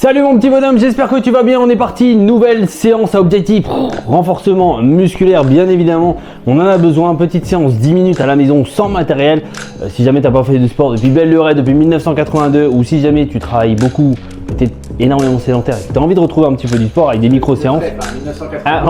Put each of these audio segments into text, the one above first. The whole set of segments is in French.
Salut mon petit bonhomme, j'espère que tu vas bien. On est parti, nouvelle séance à objectif renforcement musculaire, bien évidemment. On en a besoin, petite séance 10 minutes à la maison sans matériel. Si jamais tu n'as pas fait de sport depuis belle lurette, depuis 1982, ou si jamais tu travailles beaucoup, tu es énormément sédentaire et que tu as envie de retrouver un petit peu du sport avec des micro-séances.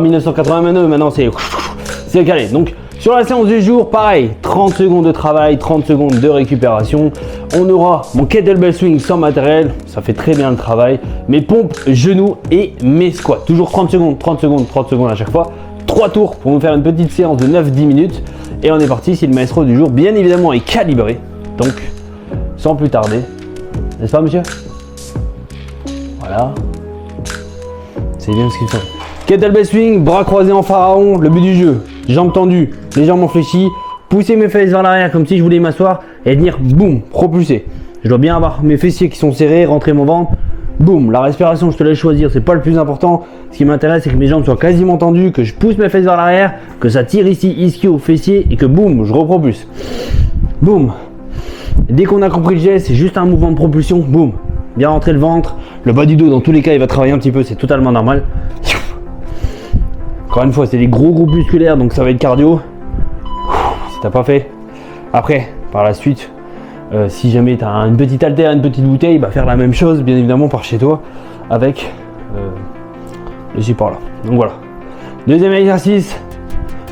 1982, maintenant c'est calé. Donc sur la séance du jour, pareil, 30 secondes de travail, 30 secondes de récupération. On aura mon kettlebell swing sans matériel, ça fait très bien le travail. Mes pompes, genoux et mes squats. Toujours 30 secondes, 30 secondes, 30 secondes à chaque fois. 3 tours pour nous faire une petite séance de 9-10 minutes. Et on est parti si le maestro du jour, bien évidemment, est calibré. Donc, sans plus tarder, n'est-ce pas monsieur? Voilà. C'est bien ce qu'il faut. Kettlebell swing, bras croisés en pharaon, le but du jeu. Jambes tendues, légèrement fléchies, pousser mes fesses vers l'arrière comme si je voulais m'asseoir et venir, boum, propulser. Je dois bien avoir mes fessiers qui sont serrés, rentrer mon ventre, boum. La respiration, je te laisse choisir, c'est pas le plus important. Ce qui m'intéresse, c'est que mes jambes soient quasiment tendues, que je pousse mes fesses vers l'arrière, que ça tire ici, ischio, fessier et que boum, je repropulse. Boum. Dès qu'on a compris le geste, c'est juste un mouvement de propulsion, boum. Bien rentrer le ventre, le bas du dos, dans tous les cas, il va travailler un petit peu, c'est totalement normal. Encore une fois, c'est des gros groupes musculaires, donc ça va être cardio. Si t'as pas fait. Après, par la suite, si jamais tu as une petite haltère, une petite bouteille, bah faire la même chose, bien évidemment, par chez toi, avec le support là. Donc voilà. Deuxième exercice,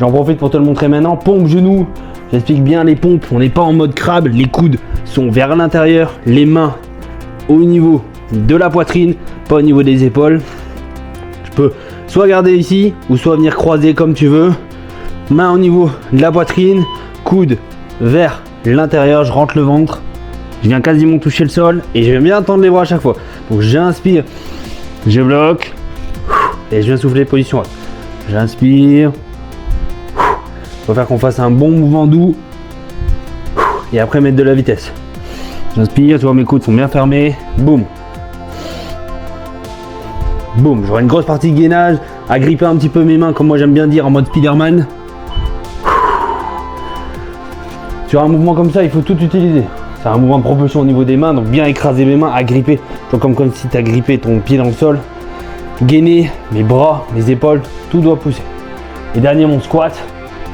j'en profite pour te le montrer maintenant. Pompe genoux. J'explique bien les pompes. On n'est pas en mode crabe. Les coudes sont vers l'intérieur, les mains au niveau de la poitrine, pas au niveau des épaules. Je peux soit garder ici ou soit venir croiser comme tu veux. Main au niveau de la poitrine, coude vers l'intérieur, je rentre le ventre. Je viens quasiment toucher le sol et je viens bien tendre les bras à chaque fois. Donc j'inspire, je bloque et je viens souffler position haute. J'inspire. Il faut faire qu'on fasse un bon mouvement doux et après mettre de la vitesse. J'inspire, tu vois mes coudes sont bien fermés. Boum. Boum, j'aurai une grosse partie de gainage, à gripper un petit peu mes mains comme moi j'aime bien dire en mode Spider-Man. Sur un mouvement comme ça, il faut tout utiliser. C'est un mouvement de propulsion au niveau des mains, donc bien écraser mes mains, à gripper. Comme si tu as grippé ton pied dans le sol. Gainer, mes bras, mes épaules, tout doit pousser. Et dernier, mon squat.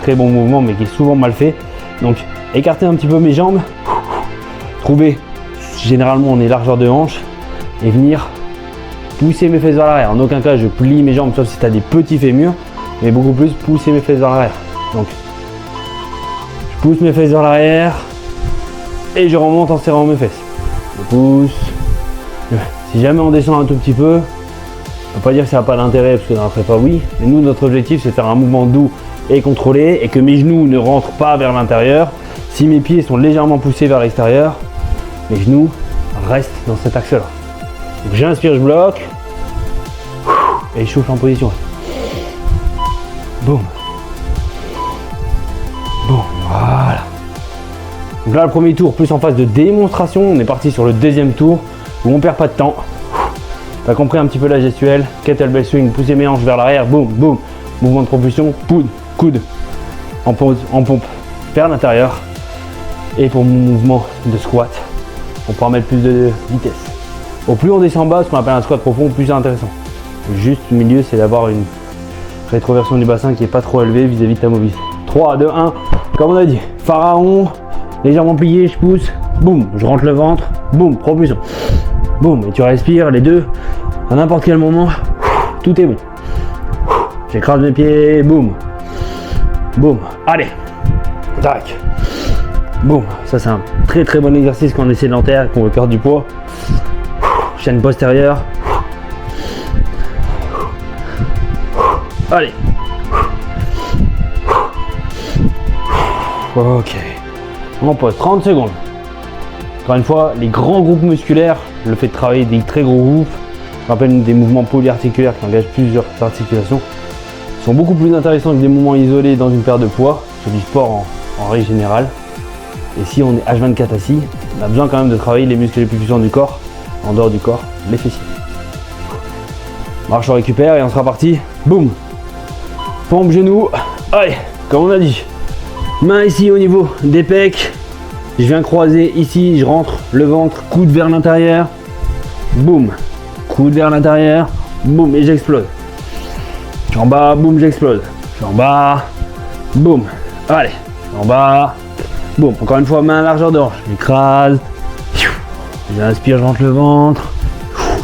Très bon mouvement, mais qui est souvent mal fait. Donc, écarter un petit peu mes jambes. Trouver, généralement, on est largeur de hanche. Et venir pousser mes fesses vers l'arrière. En aucun cas je plie mes jambes sauf si tu as des petits fémurs, mais beaucoup plus pousser mes fesses vers l'arrière. Donc je pousse mes fesses vers l'arrière et je remonte en serrant mes fesses. Je pousse. Si jamais on descend un tout petit peu, on ne peut pas dire que ça n'a pas d'intérêt parce que dans la prépa oui, mais nous notre objectif c'est de faire un mouvement doux et contrôlé et que mes genoux ne rentrent pas vers l'intérieur. Si mes pieds sont légèrement poussés vers l'extérieur, mes genoux restent dans cet axe là. Donc j'inspire, je bloque et je souffle en position. Boum. Boum, voilà. Donc là le premier tour plus en phase de démonstration, on est parti sur le deuxième tour où on perd pas de temps. T'as compris un petit peu la gestuelle, kettlebell swing, pousser mes hanches vers l'arrière, boum, boum, mouvement de propulsion, coude, en pompe vers l'intérieur. Et pour mon mouvement de squat, on pourra mettre plus de vitesse. Au plus on descend bas, ce qu'on appelle un squat profond, plus c'est intéressant. Juste le milieu, c'est d'avoir une rétroversion du bassin qui n'est pas trop élevée vis-à-vis de ta mobilité. 3, 2, 1, comme on a dit, pharaon, légèrement plié, je pousse, boum, je rentre le ventre, boum, propulsion. Boum, et tu respires les deux, à n'importe quel moment, tout est bon. J'écrase mes pieds, boum, boum, allez, tac, boum. Ça c'est un très très bon exercice quand on est sédentaire, qu'on veut perdre du poids. Chaîne postérieure. Allez. Ok. On pose 30 secondes. Encore une fois, les grands groupes musculaires, le fait de travailler des très gros groupes, je rappelle des mouvements polyarticulaires qui engagent plusieurs articulations, sont beaucoup plus intéressants que des mouvements isolés dans une paire de poids, sur du sport en règle générale. Et si on est H24 assis, on a besoin quand même de travailler les muscles les plus puissants du corps, en dehors du corps, les fessiers. Marche, on récupère et on sera parti. Boum. Pompe, genoux. Allez, comme on a dit. Main ici au niveau des pecs. Je viens croiser ici, je rentre le ventre, coude vers l'intérieur. Boum. coude vers l'intérieur, boum, et j'explose. Je suis en bas, boum, j'explose. Je suis en bas, boum. Allez, je suis en bas, boum. Encore une fois, main à largeur de hanche. J'écrase. J'inspire, je rentre le ventre.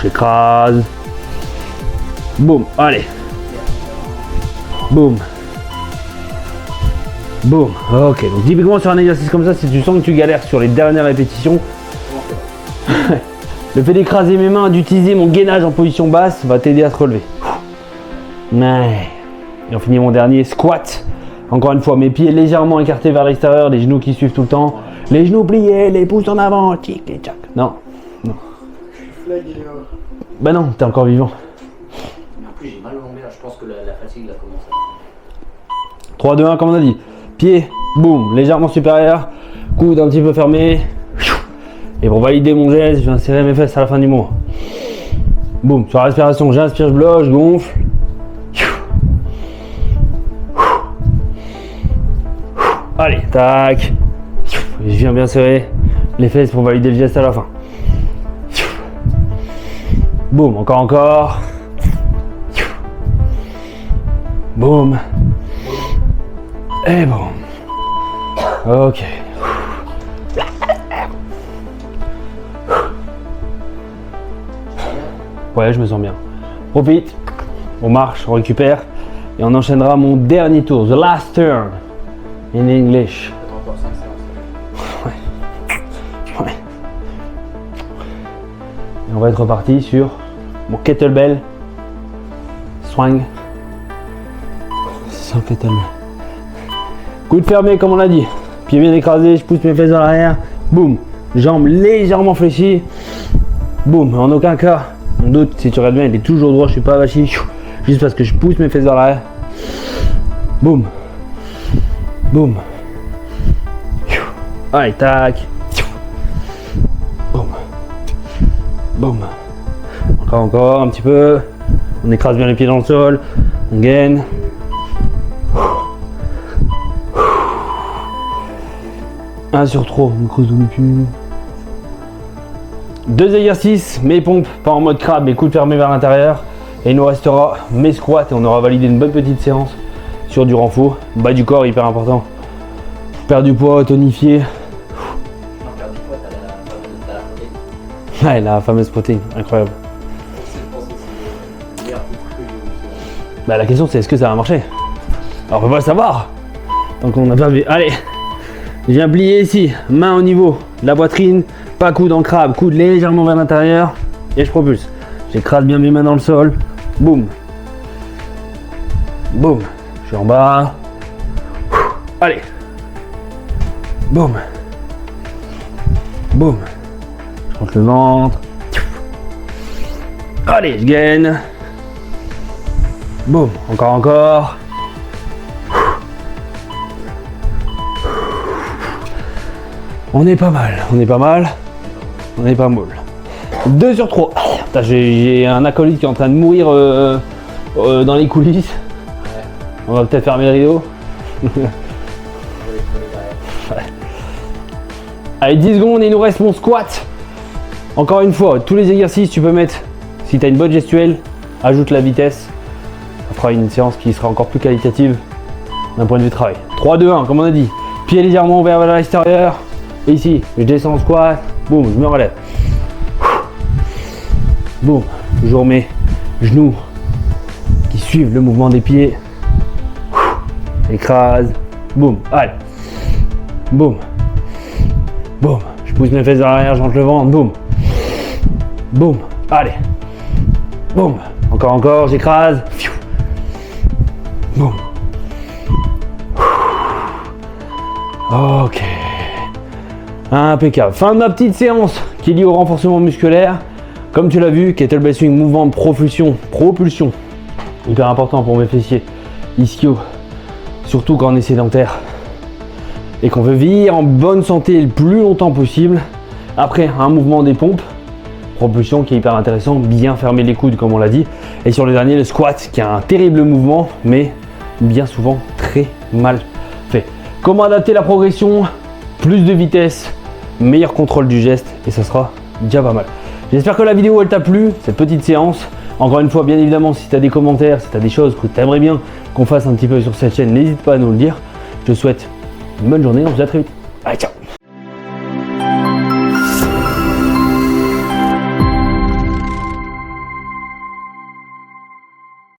J'écrase. Boum, allez. Boum. Boum. Ok, donc typiquement sur un exercice comme ça, si tu sens que tu galères sur les dernières répétitions, le fait d'écraser mes mains, d'utiliser mon gainage en position basse va t'aider à te relever. Et on finit mon dernier squat. Encore une fois, mes pieds légèrement écartés vers l'extérieur, les genoux qui suivent tout le temps. Les genoux pliés, les pouces en avant, tic et tchac. Non, non. Bah non, t'es encore vivant. En plus, j'ai mal au lombaire, je pense que la fatigue a commencé. 3, 2, 1, comme on a dit. Pied, boum, légèrement supérieur. Coude un petit peu fermé. Et pour valider mon geste, je vais insérer mes fesses à la fin du mouvement. Boum, sur la respiration, j'inspire, je bloque, je gonfle. Allez, tac. Et je viens bien serrer les fesses pour valider le geste à la fin. Boum, encore. Boum. Et boum. Ok. Ouais, je me sens bien. Profite. On marche, on récupère. Et on enchaînera mon dernier tour. The last turn. In English. Encore 5 séances. Ouais. Et on va être reparti sur mon kettlebell swing. Sans kettlebell. Coude fermé comme on l'a dit. Pied bien écrasé, je pousse mes fesses dans l'arrière. Boum. Jambes légèrement fléchies. Boum. En aucun cas, mon dos, si tu regardes bien, il est toujours droit, je suis pas avachi. Juste parce que je pousse mes fesses dans l'arrière. Boum. Boum. Allez, tac. Boum. Boum. Encore, un petit peu. On écrase bien les pieds dans le sol. On gaine. 1 sur 3, on creuse le cul. 2 exercices, mes pompes, pas en mode crabe, mais coudes fermés vers l'intérieur. Et il nous restera mes squats et on aura validé une bonne petite séance sur du renfort. Bas du corps, hyper important. Perdre du poids, tonifier. Perdre du poids, t'as la protéine. Ouais, la fameuse protéine, incroyable. Je pense que c'est le meilleur truc. Bah, la question c'est est-ce que ça va marcher? Alors on va pas le savoir. Tant qu'on n'a pas vu. Allez, je viens plier ici, main au niveau de la poitrine, pas coude en crabe, coude légèrement vers l'intérieur et je propulse. J'écrase bien mes mains dans le sol. Boum. Boum. Je suis en bas. Allez. Boum. Boum. Je rentre le ventre. Allez, je gaine. Boum. Encore. On est pas mal, on est pas mal. On est pas mal. 2 sur 3. Putain, j'ai un acolyte qui est en train de mourir dans les coulisses. Ouais. On va peut-être fermer le rideau. Ouais. Allez, 10 secondes et il nous reste mon squat. Encore une fois, tous les exercices, tu peux mettre, si tu as une bonne gestuelle, ajoute la vitesse. Ça fera une séance qui sera encore plus qualitative d'un point de vue travail. 3, 2, 1, comme on a dit. Pied légèrement ouvert vers l'extérieur. Et ici, je descends en squat. Boum, je me relève. Boum, toujours mes genoux qui suivent le mouvement des pieds. Écrase. Boum, allez. Boum. Boum. Je pousse mes fesses vers l'arrière, je rentre le ventre. Boum. Boum. Allez. Boum. Encore, j'écrase. Boum. Ok. Impeccable. Fin de ma petite séance qui est liée au renforcement musculaire. Comme tu l'as vu, kettlebell swing, mouvement de propulsion. Hyper important pour mes fessiers ischio. Surtout quand on est sédentaire et qu'on veut vieillir en bonne santé le plus longtemps possible. Après un mouvement des pompes, propulsion qui est hyper intéressant, bien fermer les coudes comme on l'a dit. Et sur le dernier, le squat qui a un terrible mouvement mais bien souvent très mal fait. Comment adapter la progression? Plus de vitesse, meilleur contrôle du geste et ça sera déjà pas mal. J'espère que la vidéo elle t'a plu, cette petite séance. Encore une fois, bien évidemment, si tu as des commentaires, si tu as des choses que tu aimerais bien qu'on fasse un petit peu sur cette chaîne, n'hésite pas à nous le dire. Je te souhaite une bonne journée, on se dit à très vite. Allez, ciao.